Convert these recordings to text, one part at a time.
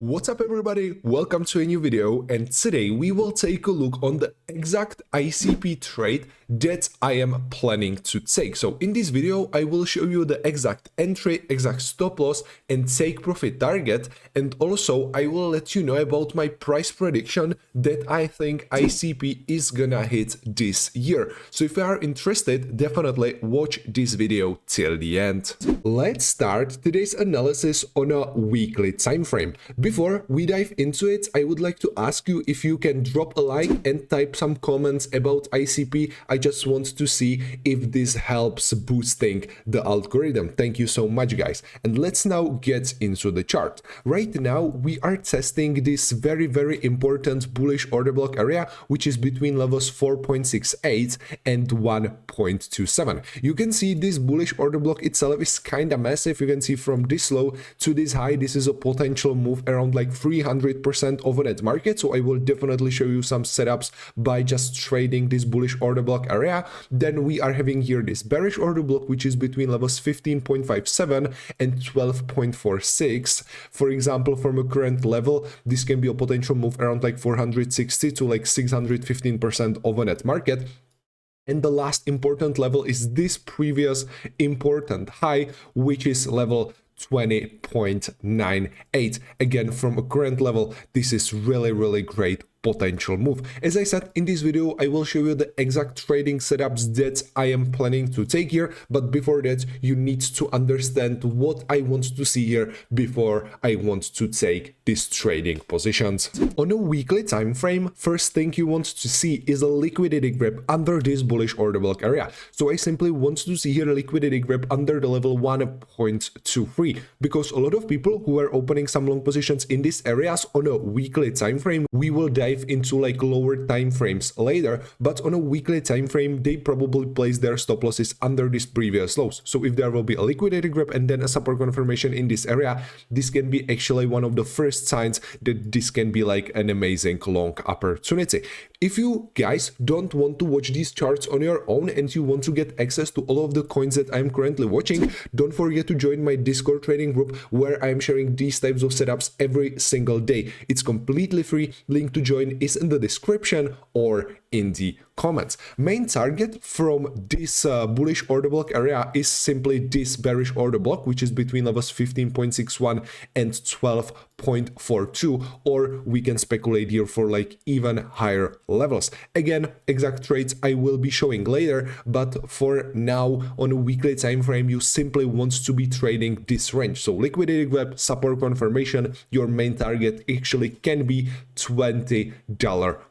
What's up everybody, welcome to a new video, and today we will take a look on the exact ICP trade that I am planning to take. So in this video I will show you the exact entry, exact stop loss and take profit target, and also I will let you know about my price prediction that I think ICP is gonna hit this year. So if you are interested, definitely watch this video till the end. Let's start today's analysis on a weekly time frame. Before we dive into it, I would like to ask you if you can drop a like and type some comments about ICP. I just want to see if this helps boosting the algorithm. Thank you so much, guys. And let's now get into the chart. Right now, we are testing this very important bullish order block area, which is between levels 4.68 and 1.27. You can see this bullish order block itself is kind of massive. You can see from this low to this high, this is a potential move around like 300% over that market. So I will definitely show you some setups by just trading this bullish order block area. Then we are having here this bearish order block, which is between levels 15.57 and 12.46. For example, from a current level, this can be a potential move around like 460 to like 615% over that market. And the last important level is this previous important high, which is level 20.98. Again, from a current level, this is really great potential move. As I said, in this video I will show you the exact trading setups that I am planning to take here, but before that you need to understand what I want to see here before I want to take these trading positions. On a weekly time frame, first thing you want to see is a liquidity grab under this bullish order block area. So I simply want to see here a liquidity grab under the level 1.23, because a lot of people who are opening some long positions in these areas on a weekly time frame, we will dive into like lower time frames later, but on a weekly time frame they probably place their stop losses under these previous lows. So if there will be a liquidity grab and then a support confirmation in this area, this can be actually one of the first signs that this can be like an amazing long opportunity. If you guys don't want to watch these charts on your own and you want to get access to all of the coins that I'm currently watching, don't forget to join my Discord trading group where I'm sharing these types of setups every single day. It's completely free. Link to join is in the description or in the comments. Main target from this bullish order block area is simply this bearish order block, which is between levels 15.61 and 12.42, or we can speculate here for like even higher levels. Again, exact trades I will be showing later, but for now on a weekly time frame you simply want to be trading this range. So liquidity grab, support confirmation, your main target actually can be $20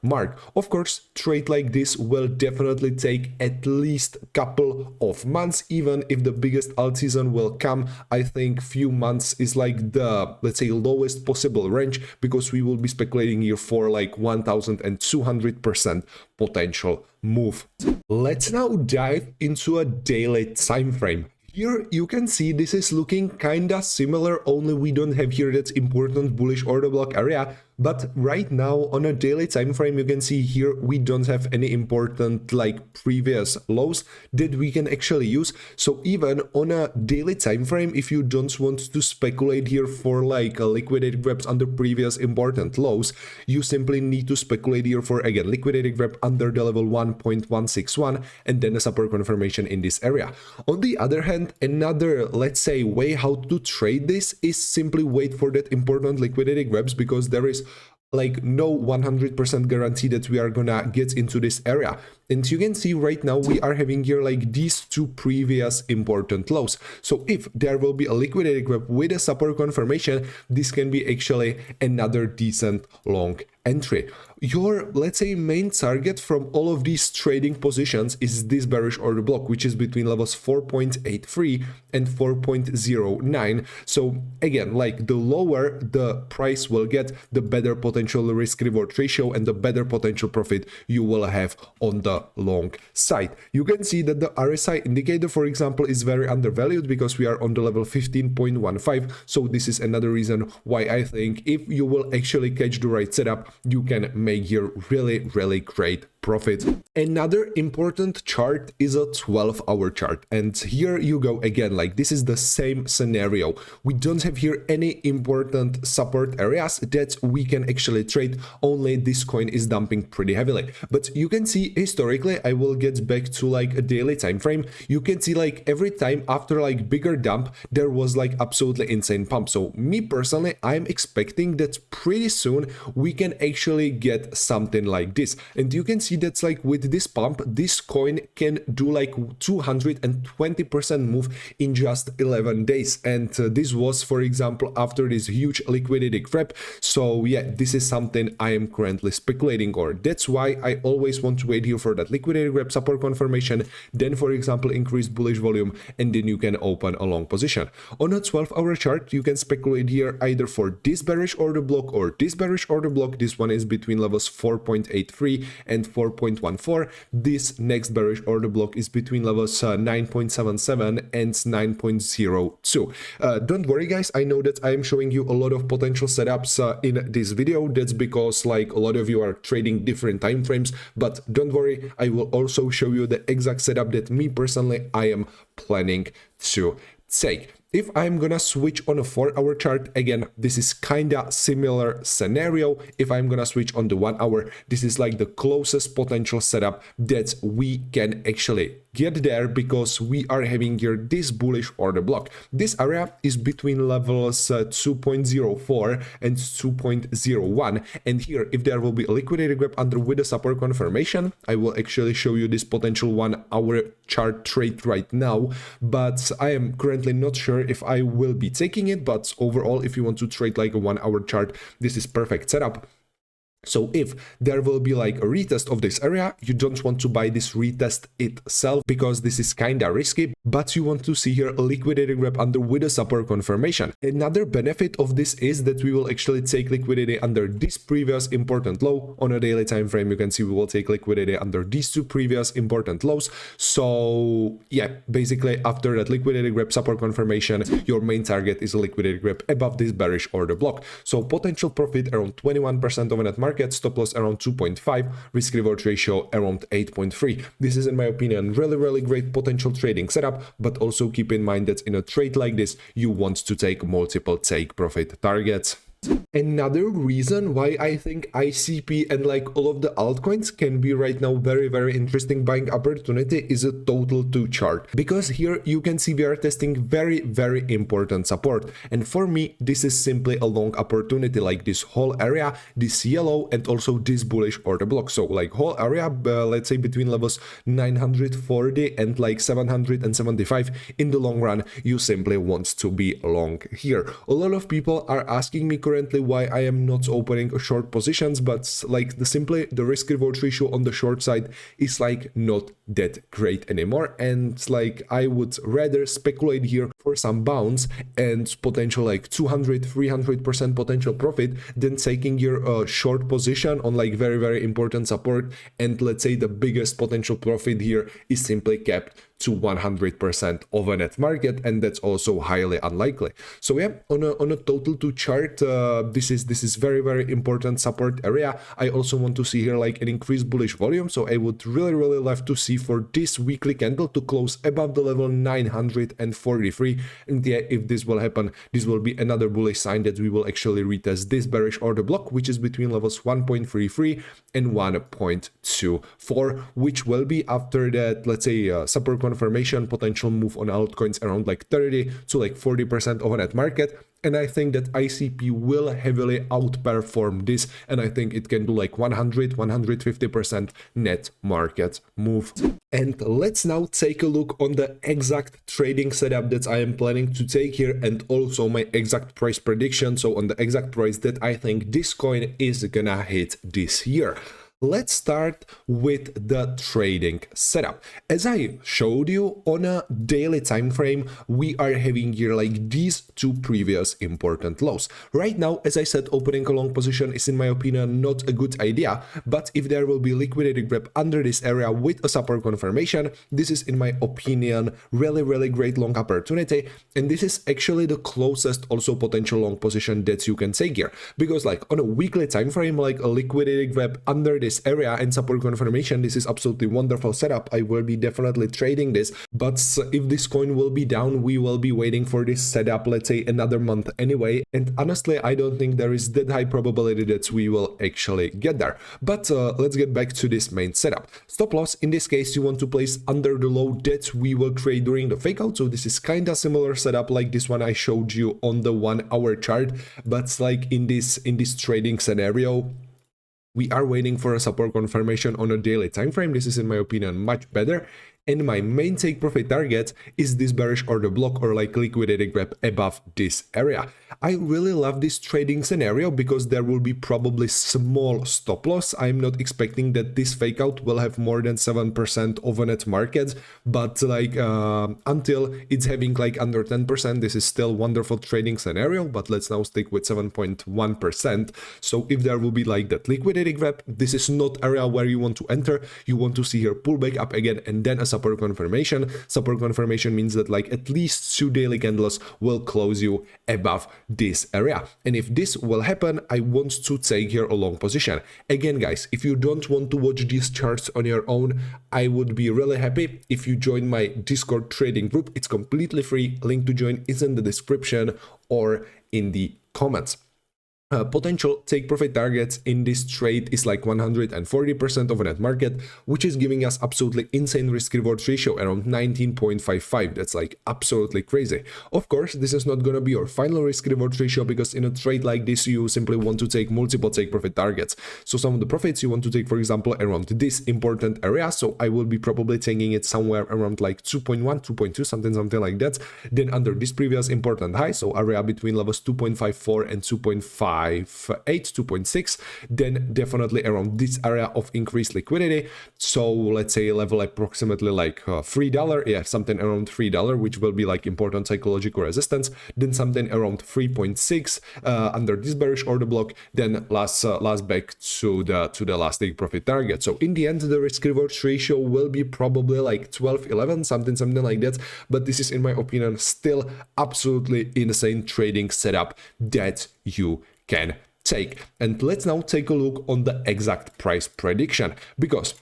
mark. Of course, trade like this will definitely take at least a couple of months. Even if the biggest alt season will come, I think few months is like the, let's say, lowest possible range, because we will be speculating here for like 1200% potential move. Let's now dive into a daily time frame. Here you can see this is looking kinda similar, only we don't have here that important bullish order block area. But right now on a daily time frame, you can see here we don't have any important like previous lows that we can actually use. So even on a daily time frame, if you don't want to speculate here for like liquidity grabs under previous important lows, you simply need to speculate here for, again, liquidity grab under the level 1.161 and then a support confirmation in this area. On the other hand, another, let's say, way how to trade this is simply wait for that important liquidity grabs, because there is like no 100% guarantee that we are gonna get into this area. And you can see right now we are having here like these two previous important lows. So if there will be a liquidity grab with a support confirmation, this can be actually another decent long entry. Your, let's say, main target from all of these trading positions is this bearish order block, which is between levels 4.83 and 4.09. So again, like the lower the price will get, the better potential risk reward ratio and the better potential profit you will have on the long side. You can see that the RSI indicator, for example, is very undervalued because we are on the level 15.15. So this is another reason why I think if you will actually catch the right setup, you can make here really great profit. Another important chart is a 12-hour chart, and here you go again, like this is the same scenario. We don't have here any important support areas that we can actually trade, only this coin is dumping pretty heavily. But you can see historically, I will get back to like a daily time frame, you can see like every time after like bigger dump there was like absolutely insane pump. So me personally, I'm expecting that pretty soon we can actually get something like this, and you can see that's like with this pump this coin can do like 220% move in just 11 days, and this was, for example, after this huge liquidity grab. So yeah, this is something I am currently speculating on. That's why I always want to wait here for that liquidity grab support confirmation, then for example increase bullish volume, and then you can open a long position. On a 12-hour chart you can speculate here either for this bearish order block or this bearish order block. This one is between levels 4.83 and 4.14. This next bearish order block is between levels 9.77 and 9.02. Don't worry guys, I know that I am showing you a lot of potential setups in this video. That's because like a lot of you are trading different time frames, but don't worry, I will also show you the exact setup that me personally I am planning to take. If I'm gonna switch on a 4-hour chart, again, this is kinda similar scenario. If I'm gonna switch on the 1 hour, this is like the closest potential setup that we can actually get there, because we are having here this bullish order block. This area is between levels 2.04 and 2.01, and here if there will be a liquidity grab under with a support confirmation, I will actually show you this potential 1 hour chart trade right now, but I am currently not sure if I will be taking it. But overall, if you want to trade like a 1 hour chart, this is perfect setup. So if there will be like a retest of this area, you don't want to buy this retest itself because this is kinda risky, but you want to see here a liquidity grab under with a support confirmation. Another benefit of this is that we will actually take liquidity under this previous important low. On a daily time frame, you can see we will take liquidity under these two previous important lows. So yeah, basically after that liquidity grab support confirmation, your main target is a liquidity grab above this bearish order block. So potential profit around 21% of a net market, stop loss around 2.5, risk reward ratio around 8.3. This is in my opinion really great potential trading setup, but also keep in mind that in a trade like this you want to take multiple take profit targets. Another reason why I think ICP and like all of the altcoins can be right now very interesting buying opportunity is a total 2 chart, because here you can see we are testing very important support, and for me this is simply a long opportunity, like this whole area, this yellow, and also this bullish order block. So like whole area, let's say between levels 940 and like 775, in the long run you simply want to be long here. A lot of people are asking me currently why I am not opening short positions, but like simply the risk reward ratio on the short side is like not that great anymore, and like I would rather speculate here for some bounce and potential like 200-300% potential profit than taking your short position on like very important support, and let's say the biggest potential profit here is simply kept to 100% of a net market, and that's also highly unlikely. So yeah, on a total 2 chart, this is very important support area. I also want to see here like an increased bullish volume, so I would really love to see for this weekly candle to close above the level 943, and yeah, if this will happen, this will be another bullish sign that we will actually retest this bearish order block, which is between levels 1.33 and 1.24, which will be after that, let's say support confirmation, potential move on altcoins around like 30 to like 40% of a net market. And I think that ICP will heavily outperform this, and I think it can do like 100-150% net market move. And let's now take a look on the exact trading setup that I am planning to take here, and also my exact price prediction, so on the exact price that I think this coin is gonna hit this year. Let's start with the trading setup. As I showed you on a daily time frame, we are having here like these two previous important lows. Right now, as I said, opening a long position is in my opinion not a good idea, but if there will be liquidity grab under this area with a support confirmation, this is in my opinion really great long opportunity, and this is actually the closest also potential long position that you can take here, because like on a weekly time frame, like a liquidity grab under this this area and support confirmation, this is absolutely wonderful setup. I will be definitely trading this, but if this coin will be down, we will be waiting for this setup, let's say another month anyway, and honestly I don't think there is that high probability that we will actually get there. But let's get back to this main setup. Stop loss, in this case you want to place under the low that we will create during the fake out, so this is kind of similar setup like this one I showed you on the 1 hour chart, but like in this trading scenario we are waiting for a support confirmation on a daily time frame. This is in my opinion much better, and my main take profit target is this bearish order block or like liquidity grab above this area. I really love this trading scenario because there will be probably small stop loss. I'm not expecting that this fake out will have more than 7% of a net market, but like until it's having like under 10%, this is still wonderful trading scenario. But let's now stick with 7.1%. So if there will be like that liquidity grab, this is not area where you want to enter. You want to see here pullback up again and then a support confirmation. Support confirmation means that like at least 2 daily candles will close you above this area, and if this will happen, I want to take here a long position. Again guys, if you don't want to watch these charts on your own, I would be really happy if you join my Discord trading group. It's completely free. Link to join is in the description or in the comments. Potential take profit targets in this trade is like 140% of a net market, which is giving us absolutely insane risk reward ratio around 19.55. That's like absolutely crazy. Of course, this is not gonna be your final risk reward ratio, because in a trade like this you simply want to take multiple take profit targets. So some of the profits you want to take, for example, around this important area, so I will be probably taking it somewhere around like 2.1, 2.2, something like that. Then under this previous important high, so area between levels 2.54 and 2.58, 2.6, then definitely around this area of increased liquidity. So let's say level approximately like $3, yeah, something around $3, which will be like important psychological resistance. Then something around 3.6 under this bearish order block. Then last back to the last take profit target. So in the end, the risk reward ratio will be probably like 12-11, something like that. But this is in my opinion still absolutely insane trading setup that you can take. And let's now take a look on the exact price prediction, because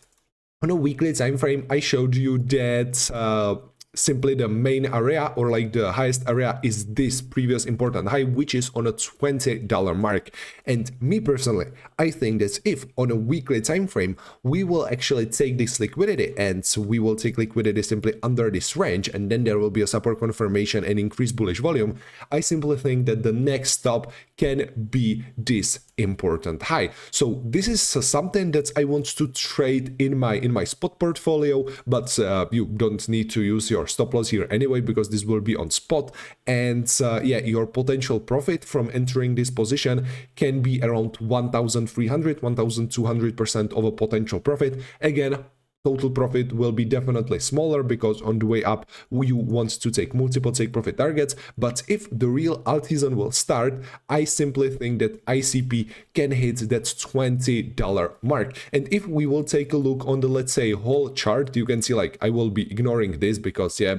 on a weekly time frame I showed you that simply the main area or like the highest area is this previous important high, which is on a $20 mark. And me personally, I think that if on a weekly time frame we will actually take this liquidity and we will take liquidity simply under this range, and then there will be a support confirmation and increased bullish volume, I simply think that the next stop can be this important high. So this is something that I want to trade in my spot portfolio, but you don't need to use your stop loss here anyway, because this will be on spot. And yeah, your potential profit from entering this position can be around 1,300, 1,200% of a potential profit. Again, total profit will be definitely smaller because on the way up you want to take multiple take profit targets. But if the real alt season will start, I simply think that ICP can hit that $20 mark. And if we will take a look on the, let's say, whole chart, you can see like I will be ignoring this because yeah,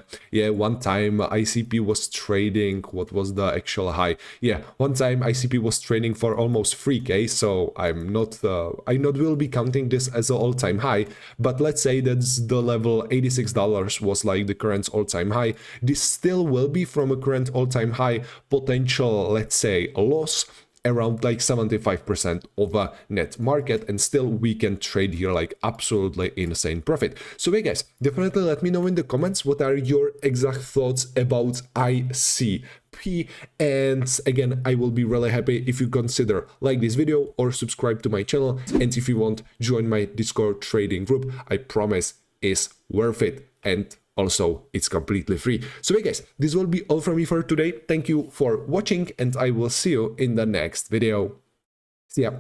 one time ICP was trading, what was the actual high? Yeah, one time ICP was trading for almost 3k, so I not will be counting this as an all-time high. But let's say that the level $86 was like the current all-time high. This still will be from a current all-time high potential, let's say, loss around like 75% of a net market, and still we can trade here like absolutely insane profit. So hey guys, definitely let me know in the comments what are your exact thoughts about ICP. And again, I will be really happy if you consider like this video or subscribe to my channel, and if you want, join my Discord trading group. I promise is worth it, and also it's completely free. So hey guys, this will be all from me for today. Thank you for watching, and I will see you in the next video. See ya.